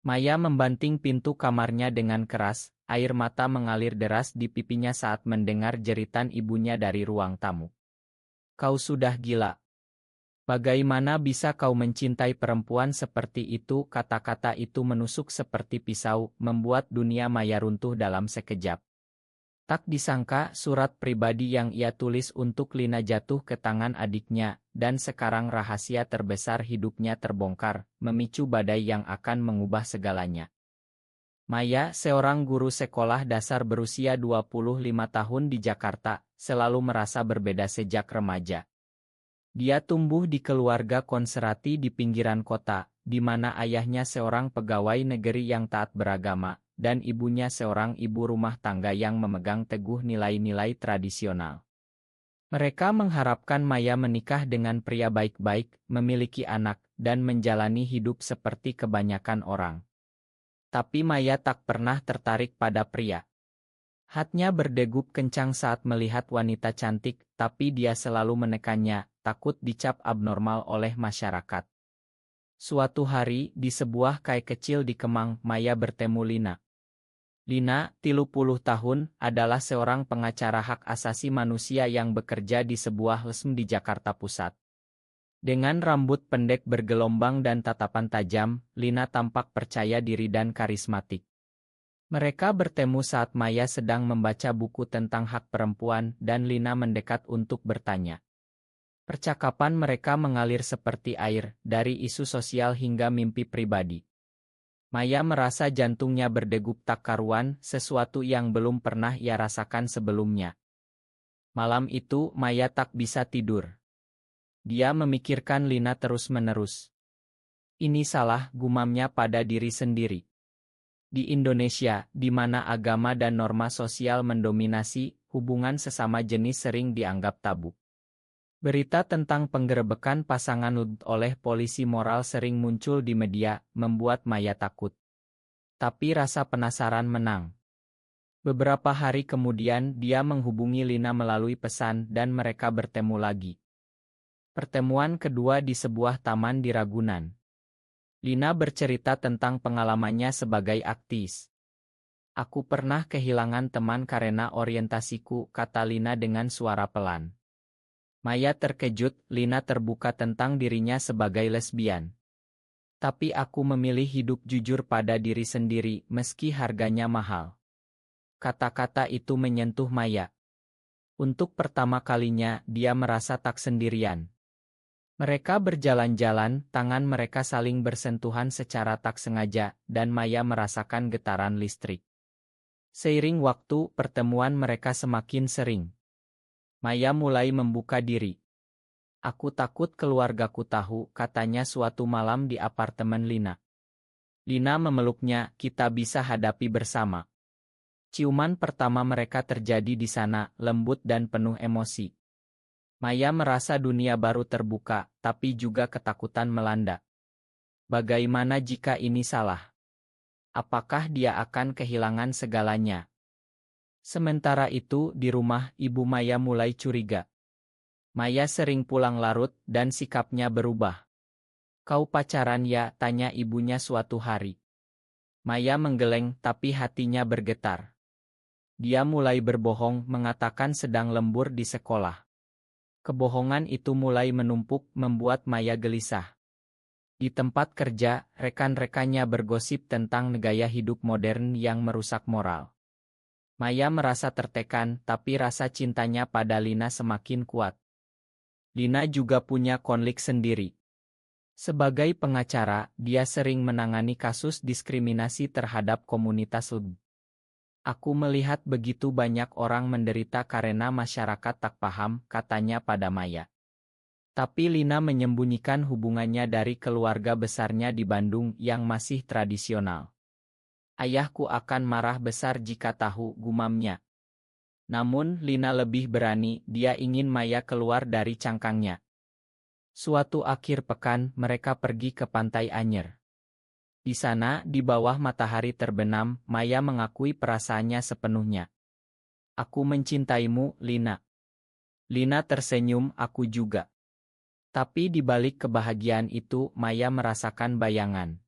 Maya membanting pintu kamarnya dengan keras, air mata mengalir deras di pipinya saat mendengar jeritan ibunya dari ruang tamu. Kau sudah gila. Bagaimana bisa kau mencintai perempuan seperti itu? Kata-kata itu menusuk seperti pisau, membuat dunia Maya runtuh dalam sekejap. Tak disangka surat pribadi yang ia tulis untuk Lina jatuh ke tangan adiknya, dan sekarang rahasia terbesar hidupnya terbongkar, memicu badai yang akan mengubah segalanya. Maya, seorang guru sekolah dasar berusia 25 tahun di Jakarta, selalu merasa berbeda sejak remaja. Dia tumbuh di keluarga konservatif di pinggiran kota, di mana ayahnya seorang pegawai negeri yang taat beragama, dan ibunya seorang ibu rumah tangga yang memegang teguh nilai-nilai tradisional. Mereka mengharapkan Maya menikah dengan pria baik-baik, memiliki anak, dan menjalani hidup seperti kebanyakan orang. Tapi Maya tak pernah tertarik pada pria. Hatinya berdegup kencang saat melihat wanita cantik, tapi dia selalu menekannya, takut dicap abnormal oleh masyarakat. Suatu hari, di sebuah kai kecil di Kemang, Maya bertemu Lina. Lina, 30 tahun, adalah seorang pengacara hak asasi manusia yang bekerja di sebuah LSM di Jakarta Pusat. Dengan rambut pendek bergelombang dan tatapan tajam, Lina tampak percaya diri dan karismatik. Mereka bertemu saat Maya sedang membaca buku tentang hak perempuan dan Lina mendekat untuk bertanya. Percakapan mereka mengalir seperti air, dari isu sosial hingga mimpi pribadi. Maya merasa jantungnya berdegup tak karuan, sesuatu yang belum pernah ia rasakan sebelumnya. Malam itu, Maya tak bisa tidur. Dia memikirkan Lina terus-menerus. Ini salah, gumamnya pada diri sendiri. Di Indonesia, di mana agama dan norma sosial mendominasi, hubungan sesama jenis sering dianggap tabu. Berita tentang penggerebekan pasangan oleh polisi moral sering muncul di media, membuat Maya takut. Tapi rasa penasaran menang. Beberapa hari kemudian, dia menghubungi Lina melalui pesan dan mereka bertemu lagi. Pertemuan kedua di sebuah taman di Ragunan. Lina bercerita tentang pengalamannya sebagai aktivis. Aku pernah kehilangan teman karena orientasiku, kata Lina dengan suara pelan. Maya terkejut, Lina terbuka tentang dirinya sebagai lesbian. Tapi aku memilih hidup jujur pada diri sendiri, meski harganya mahal. Kata-kata itu menyentuh Maya. Untuk pertama kalinya, dia merasa tak sendirian. Mereka berjalan-jalan, tangan mereka saling bersentuhan secara tak sengaja, dan Maya merasakan getaran listrik. Seiring waktu, pertemuan mereka semakin sering. Maya mulai membuka diri. Aku takut keluargaku tahu, katanya suatu malam di apartemen Lina. Lina memeluknya, kita bisa hadapi bersama. Ciuman pertama mereka terjadi di sana, lembut dan penuh emosi. Maya merasa dunia baru terbuka, tapi juga ketakutan melanda. Bagaimana jika ini salah? Apakah dia akan kehilangan segalanya? Sementara itu, di rumah, ibu Maya mulai curiga. Maya sering pulang larut, dan sikapnya berubah. Kau pacaran ya? Tanya ibunya suatu hari. Maya menggeleng, tapi hatinya bergetar. Dia mulai berbohong, mengatakan sedang lembur di sekolah. Kebohongan itu mulai menumpuk, membuat Maya gelisah. Di tempat kerja, rekan-rekannya bergosip tentang gaya hidup modern yang merusak moral. Maya merasa tertekan, tapi rasa cintanya pada Lina semakin kuat. Lina juga punya konflik sendiri. Sebagai pengacara, dia sering menangani kasus diskriminasi terhadap komunitas LGBTQ. Aku melihat begitu banyak orang menderita karena masyarakat tak paham, katanya pada Maya. Tapi Lina menyembunyikan hubungannya dari keluarga besarnya di Bandung yang masih tradisional. Ayahku akan marah besar jika tahu, gumamnya. Namun, Lina lebih berani, dia ingin Maya keluar dari cangkangnya. Suatu akhir pekan, mereka pergi ke Pantai Anyer. Di sana, di bawah matahari terbenam, Maya mengakui perasaannya sepenuhnya. Aku mencintaimu, Lina. Lina tersenyum, aku juga. Tapi di balik kebahagiaan itu, Maya merasakan bayangan.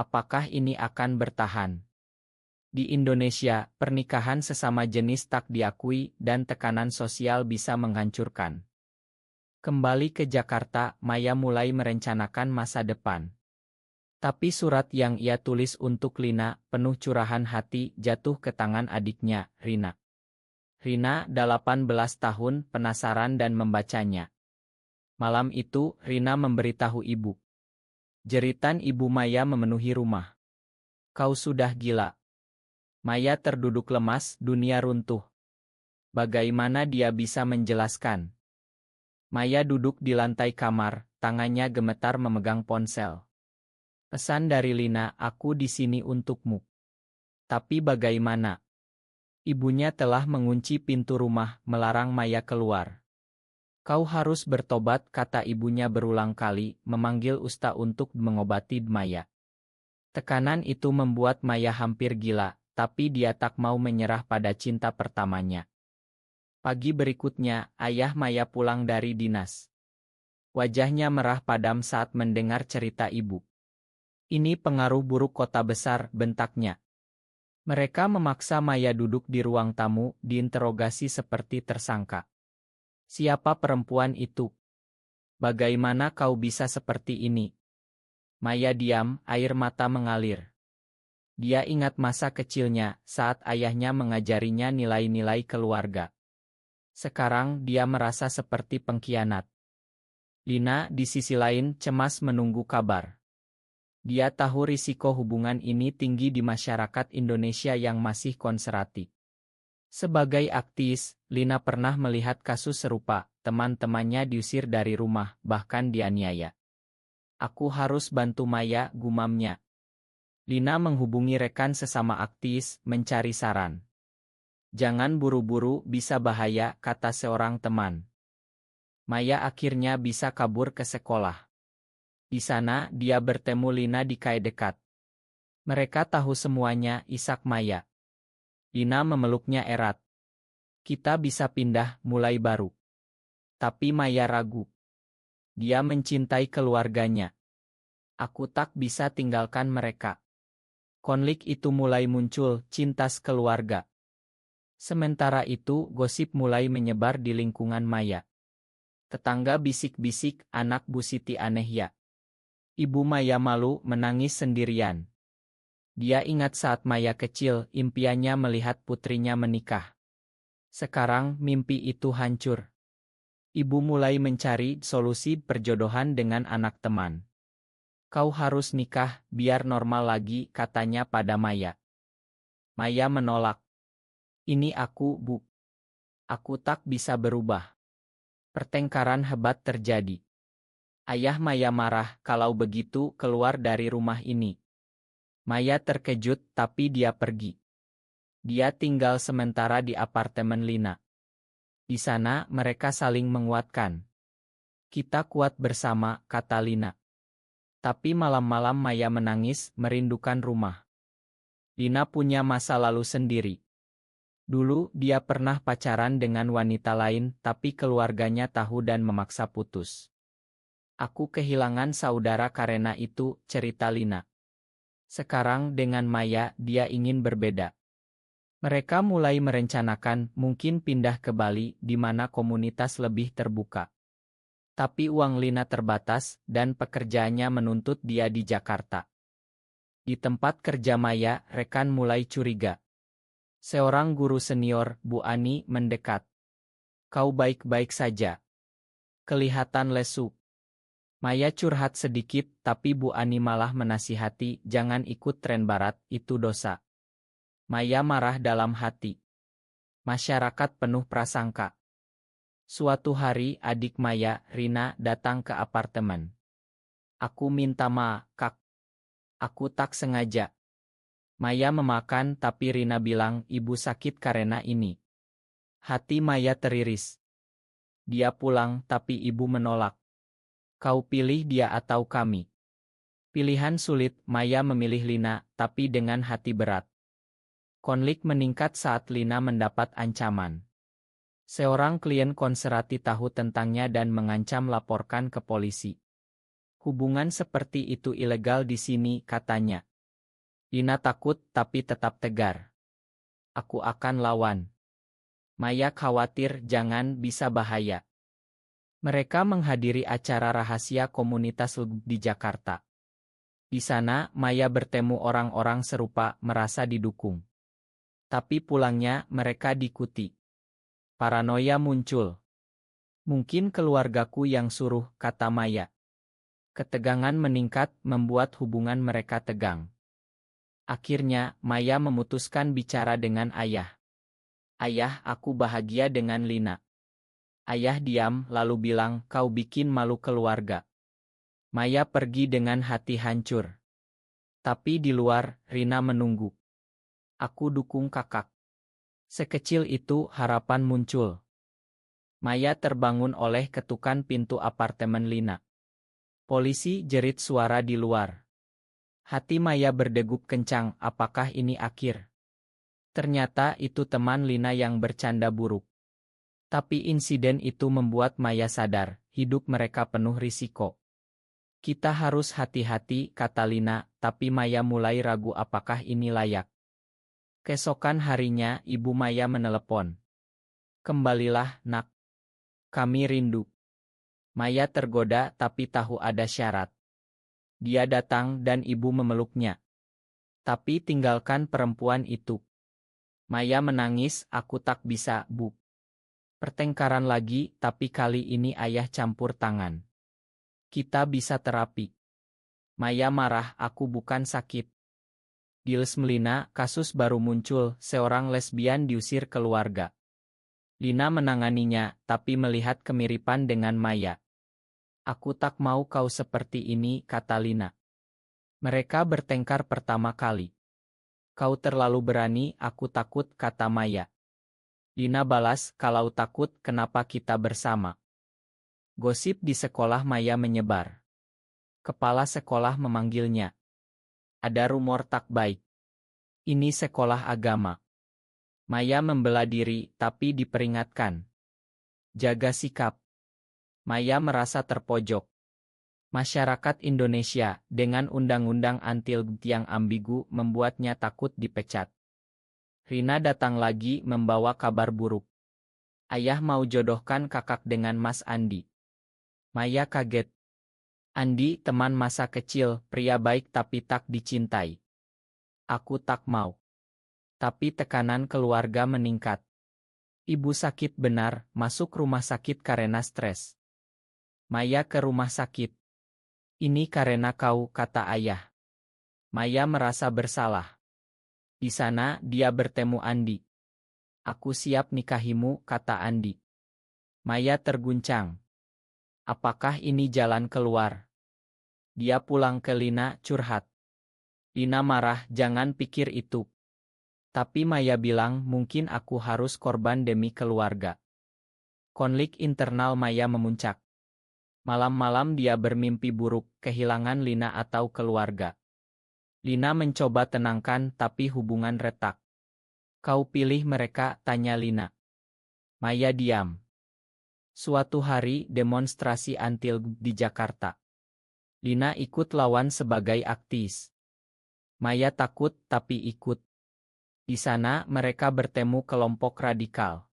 apakah ini akan bertahan? Di Indonesia, pernikahan sesama jenis tak diakui dan tekanan sosial bisa menghancurkan. Kembali ke Jakarta, Maya mulai merencanakan masa depan. Tapi surat yang ia tulis untuk Lina, penuh curahan hati, jatuh ke tangan adiknya, Rina. Rina, 18 tahun, penasaran dan membacanya. Malam itu, Rina memberitahu ibu. Jeritan ibu Maya memenuhi rumah. Kau sudah gila. Maya terduduk lemas, dunia runtuh. Bagaimana dia bisa menjelaskan? Maya duduk di lantai kamar, tangannya gemetar memegang ponsel. Pesan dari Lina, aku di sini untukmu. Tapi bagaimana? Ibunya telah mengunci pintu rumah, melarang Maya keluar. Kau harus bertobat, kata ibunya berulang kali, memanggil Usta untuk mengobati Maya. Tekanan itu membuat Maya hampir gila, tapi dia tak mau menyerah pada cinta pertamanya. Pagi berikutnya, ayah Maya pulang dari dinas. Wajahnya merah padam saat mendengar cerita ibu. Ini pengaruh buruk kota besar, bentaknya. Mereka memaksa Maya duduk di ruang tamu, diinterogasi seperti tersangka. Siapa perempuan itu? Bagaimana kau bisa seperti ini? Maya diam, air mata mengalir. Dia ingat masa kecilnya, saat ayahnya mengajarinya nilai-nilai keluarga. Sekarang dia merasa seperti pengkhianat. Lina, di sisi lain, cemas menunggu kabar. Dia tahu risiko hubungan ini tinggi di masyarakat Indonesia yang masih konservatif. Sebagai aktivis, Lina pernah melihat kasus serupa, teman-temannya diusir dari rumah, bahkan dianiaya. Aku harus bantu Maya, gumamnya. Lina menghubungi rekan sesama aktivis, mencari saran. Jangan buru-buru, bisa bahaya, kata seorang teman. Maya akhirnya bisa kabur ke sekolah. Di sana, dia bertemu Lina di kai dekat. Mereka tahu semuanya, isak Maya. Lina memeluknya erat. Kita bisa pindah, mulai baru. Tapi Maya ragu. Dia mencintai keluarganya. Aku tak bisa tinggalkan mereka. Konflik itu mulai muncul, cinta keluarga. Sementara itu, gosip mulai menyebar di lingkungan Maya. Tetangga bisik-bisik, anak Bu Siti aneh ya. Ibu Maya malu, menangis sendirian. Dia ingat saat Maya kecil, impiannya melihat putrinya menikah. Sekarang, mimpi itu hancur. Ibu mulai mencari solusi perjodohan dengan anak teman. Kau harus nikah, biar normal lagi, katanya pada Maya. Maya menolak. Ini aku, Bu. Aku tak bisa berubah. Pertengkaran hebat terjadi. Ayah Maya marah, kalau begitu keluar dari rumah ini. Maya terkejut, tapi dia pergi. Dia tinggal sementara di apartemen Lina. Di sana, mereka saling menguatkan. Kita kuat bersama, kata Lina. Tapi malam-malam Maya menangis, merindukan rumah. Lina punya masa lalu sendiri. Dulu, dia pernah pacaran dengan wanita lain, tapi keluarganya tahu dan memaksa putus. Aku kehilangan saudara karena itu, cerita Lina. Sekarang dengan Maya, dia ingin berbeda. Mereka mulai merencanakan mungkin pindah ke Bali, di mana komunitas lebih terbuka. Tapi uang Lina terbatas, dan pekerjaannya menuntut dia di Jakarta. Di tempat kerja Maya, rekan mulai curiga. Seorang guru senior, Bu Ani, mendekat. Kau baik-baik saja. Kelihatan lesu. Maya curhat sedikit, tapi Bu Ani malah menasihati, jangan ikut tren barat, itu dosa. Maya marah dalam hati. Masyarakat penuh prasangka. Suatu hari, adik Maya, Rina, datang ke apartemen. Aku minta maaf, Kak. Aku tak sengaja. Maya memakan, tapi Rina bilang, ibu sakit karena ini. Hati Maya teriris. Dia pulang, tapi ibu menolak. Kau pilih dia atau kami. Pilihan sulit, Maya memilih Lina, tapi dengan hati berat. Konflik meningkat saat Lina mendapat ancaman. Seorang klien konservatif tahu tentangnya dan mengancam laporkan ke polisi. Hubungan seperti itu ilegal di sini, katanya. Lina takut tapi tetap tegar. Aku akan lawan. Maya khawatir jangan bisa bahaya. Mereka menghadiri acara rahasia komunitas LGB di Jakarta. Di sana, Maya bertemu orang-orang serupa merasa didukung. Tapi pulangnya mereka diikuti. Paranoia muncul. Mungkin keluargaku yang suruh, kata Maya. Ketegangan meningkat membuat hubungan mereka tegang. Akhirnya, Maya memutuskan bicara dengan ayah. Ayah, aku bahagia dengan Lina. Ayah diam lalu bilang, kau bikin malu keluarga. Maya pergi dengan hati hancur. Tapi di luar, Rina menunggu. Aku dukung kakak. Sekecil itu harapan muncul. Maya terbangun oleh ketukan pintu apartemen Lina. Polisi jerit suara di luar. Hati Maya berdegup kencang, apakah ini akhir? Ternyata itu teman Lina yang bercanda buruk. Tapi insiden itu membuat Maya sadar, hidup mereka penuh risiko. Kita harus hati-hati, kata Lina, tapi Maya mulai ragu apakah ini layak. Keesokan harinya, ibu Maya menelepon. Kembalilah, nak. Kami rindu. Maya tergoda tapi tahu ada syarat. Dia datang dan ibu memeluknya. Tapi tinggalkan perempuan itu. Maya menangis, aku tak bisa, Bu. Pertengkaran lagi, tapi kali ini ayah campur tangan. Kita bisa terapi. Maya marah, aku bukan sakit. Di Lesmelina, kasus baru muncul, seorang lesbian diusir keluarga. Lina menanganinya, tapi melihat kemiripan dengan Maya. Aku tak mau kau seperti ini, kata Lina. Mereka bertengkar pertama kali. Kau terlalu berani, aku takut, kata Maya. Lina balas, kalau takut, kenapa kita bersama? Gosip di sekolah Maya menyebar. Kepala sekolah memanggilnya. Ada rumor tak baik. Ini sekolah agama. Maya membela diri, tapi diperingatkan. Jaga sikap. Maya merasa terpojok. Masyarakat Indonesia, dengan undang-undang anti-LGBT yang ambigu, membuatnya takut dipecat. Rina datang lagi membawa kabar buruk. Ayah mau jodohkan kakak dengan Mas Andi. Maya kaget. Andi teman masa kecil, pria baik tapi tak dicintai. Aku tak mau. Tapi tekanan keluarga meningkat. Ibu sakit benar, masuk rumah sakit karena stres. Maya ke rumah sakit. Ini karena kau, kata ayah. Maya merasa bersalah. Di sana, dia bertemu Andi. Aku siap nikahimu, kata Andi. Maya terguncang. Apakah ini jalan keluar? Dia pulang ke Lina, curhat. Lina marah, jangan pikir itu. Tapi Maya bilang, mungkin aku harus korban demi keluarga. Konflik internal Maya memuncak. Malam-malam dia bermimpi buruk, kehilangan Lina atau keluarga. Lina mencoba tenangkan, tapi hubungan retak. Kau pilih mereka, tanya Lina. Maya diam. Suatu hari, demonstrasi anti-LGBT di Jakarta. Lina ikut lawan sebagai aktivis. Maya takut, tapi ikut. Di sana, mereka bertemu kelompok radikal.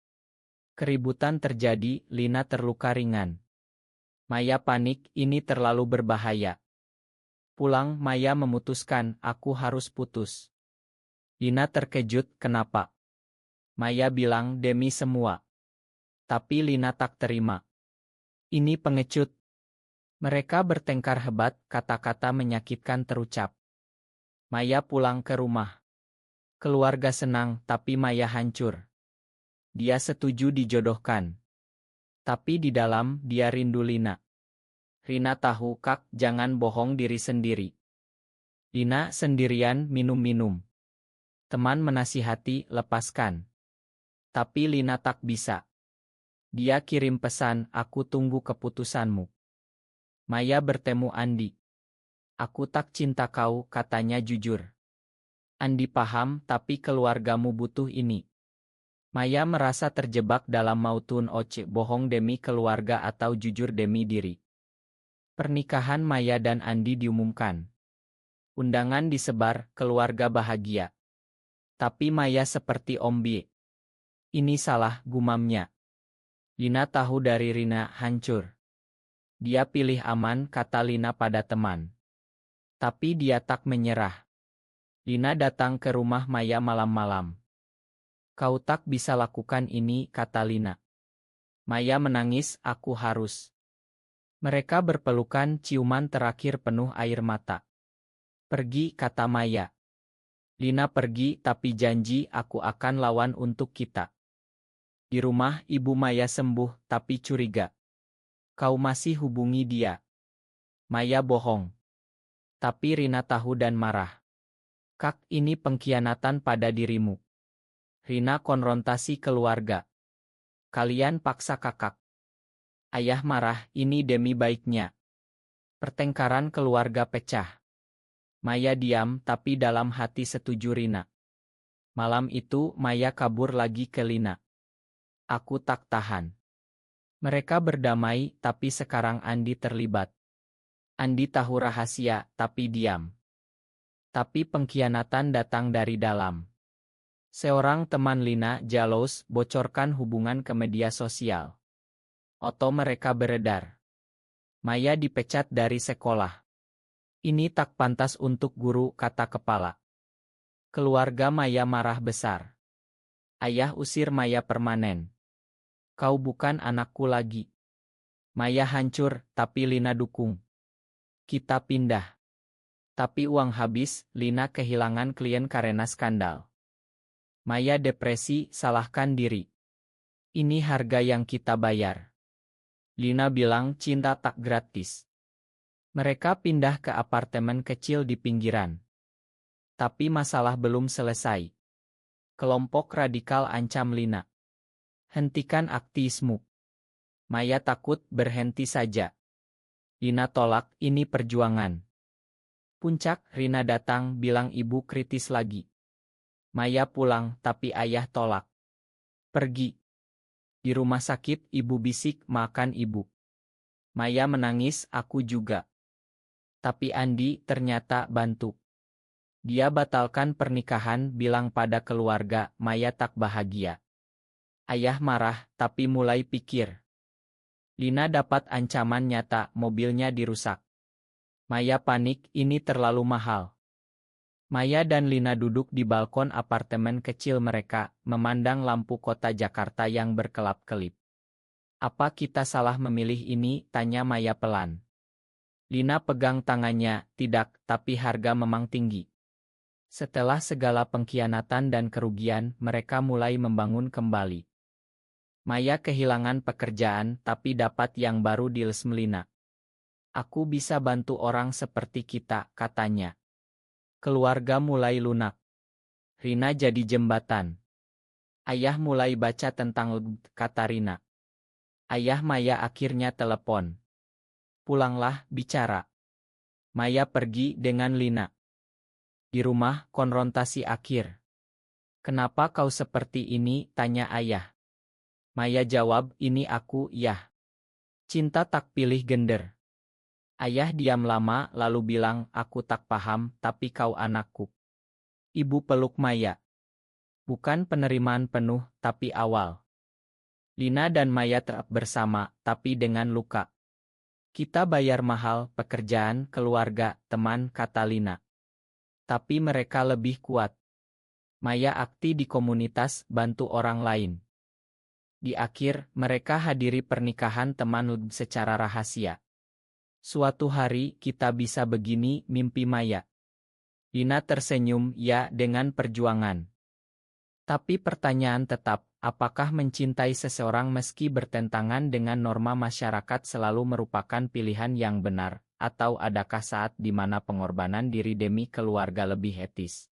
Keributan terjadi, Lina terluka ringan. Maya panik, ini terlalu berbahaya. Pulang, Maya memutuskan, aku harus putus. Lina terkejut, kenapa? Maya bilang, demi semua. Tapi Lina tak terima. Ini pengecut. Mereka bertengkar hebat, kata-kata menyakitkan terucap. Maya pulang ke rumah. Keluarga senang, tapi Maya hancur. Dia setuju dijodohkan. Tapi di dalam, dia rindu Lina. Rina tahu, kak, jangan bohong diri sendiri. Lina sendirian minum-minum. Teman menasihati, lepaskan. Tapi Lina tak bisa. Dia kirim pesan, aku tunggu keputusanmu. Maya bertemu Andi. Aku tak cinta kau, katanya jujur. Andi paham, tapi keluargamu butuh ini. Maya merasa terjebak dalam mautun oce, bohong demi keluarga atau jujur demi diri. Pernikahan Maya dan Andi diumumkan. Undangan disebar, keluarga bahagia. Tapi Maya seperti Ombi. Ini salah, gumamnya. Lina tahu dari Rina hancur. Dia pilih aman, kata Lina pada teman. Tapi dia tak menyerah. Lina datang ke rumah Maya malam-malam. Kau tak bisa lakukan ini, kata Lina. Maya menangis, aku harus. Mereka berpelukan, ciuman terakhir penuh air mata. Pergi, kata Maya. Lina pergi, tapi janji aku akan lawan untuk kita. Di rumah, ibu Maya sembuh, tapi curiga. Kau masih hubungi dia. Maya bohong. Tapi Rina tahu dan marah. Kak, ini pengkhianatan pada dirimu. Rina konfrontasi keluarga. Kalian paksa kakak. Ayah marah, ini demi baiknya. Pertengkaran keluarga pecah. Maya diam, tapi dalam hati setuju Rina. Malam itu, Maya kabur lagi ke Lina. Aku tak tahan. Mereka berdamai, tapi sekarang Andi terlibat. Andi tahu rahasia, tapi diam. Tapi pengkhianatan datang dari dalam. Seorang teman Lina, Jalos, bocorkan hubungan ke media sosial. Foto mereka beredar. Maya dipecat dari sekolah. Ini tak pantas untuk guru, kata kepala. Keluarga Maya marah besar. Ayah usir Maya permanen. Kau bukan anakku lagi. Maya hancur, tapi Lina dukung. Kita pindah. Tapi uang habis, Lina kehilangan klien karena skandal. Maya depresi, salahkan diri. Ini harga yang kita bayar. Lina bilang cinta tak gratis. Mereka pindah ke apartemen kecil di pinggiran. Tapi masalah belum selesai. Kelompok radikal ancam Lina. Hentikan aktivismu. Maya takut berhenti saja. Lina tolak, ini perjuangan. Puncak, Rina datang, bilang ibu kritis lagi. Maya pulang, tapi ayah tolak. Pergi. Di rumah sakit, ibu bisik, makan ibu. Maya menangis, aku juga. Tapi Andi ternyata bantu. Dia batalkan pernikahan, bilang pada keluarga, Maya tak bahagia. Ayah marah, tapi mulai pikir. Lina dapat ancaman nyata, mobilnya dirusak. Maya panik, ini terlalu mahal. Maya dan Lina duduk di balkon apartemen kecil mereka, memandang lampu kota Jakarta yang berkelap-kelip. Apa kita salah memilih ini? Tanya Maya pelan. Lina pegang tangannya, tidak, tapi harga memang tinggi. Setelah segala pengkhianatan dan kerugian, mereka mulai membangun kembali. Maya kehilangan pekerjaan, tapi dapat yang baru di Les Melina. Aku bisa bantu orang seperti kita, katanya. Keluarga mulai lunak. Rina jadi jembatan. Ayah mulai baca tentang kata Rina. Ayah Maya akhirnya telepon. Pulanglah, bicara. Maya pergi dengan Lina. Di rumah, konfrontasi akhir. Kenapa kau seperti ini? Tanya ayah. Maya jawab, ini aku, yah. Cinta tak pilih gender. Ayah diam lama, lalu bilang, aku tak paham, tapi kau anakku. Ibu peluk Maya. Bukan penerimaan penuh, tapi awal. Lina dan Maya tetap bersama, tapi dengan luka. Kita bayar mahal, pekerjaan, keluarga, teman, kata Lina. Tapi mereka lebih kuat. Maya aktif di komunitas, bantu orang lain. Di akhir, mereka hadiri pernikahan teman secara rahasia. Suatu hari, kita bisa begini, mimpi Maya. Lina tersenyum, ya, dengan perjuangan. Tapi pertanyaan tetap, apakah mencintai seseorang meski bertentangan dengan norma masyarakat selalu merupakan pilihan yang benar, atau adakah saat di mana pengorbanan diri demi keluarga lebih etis?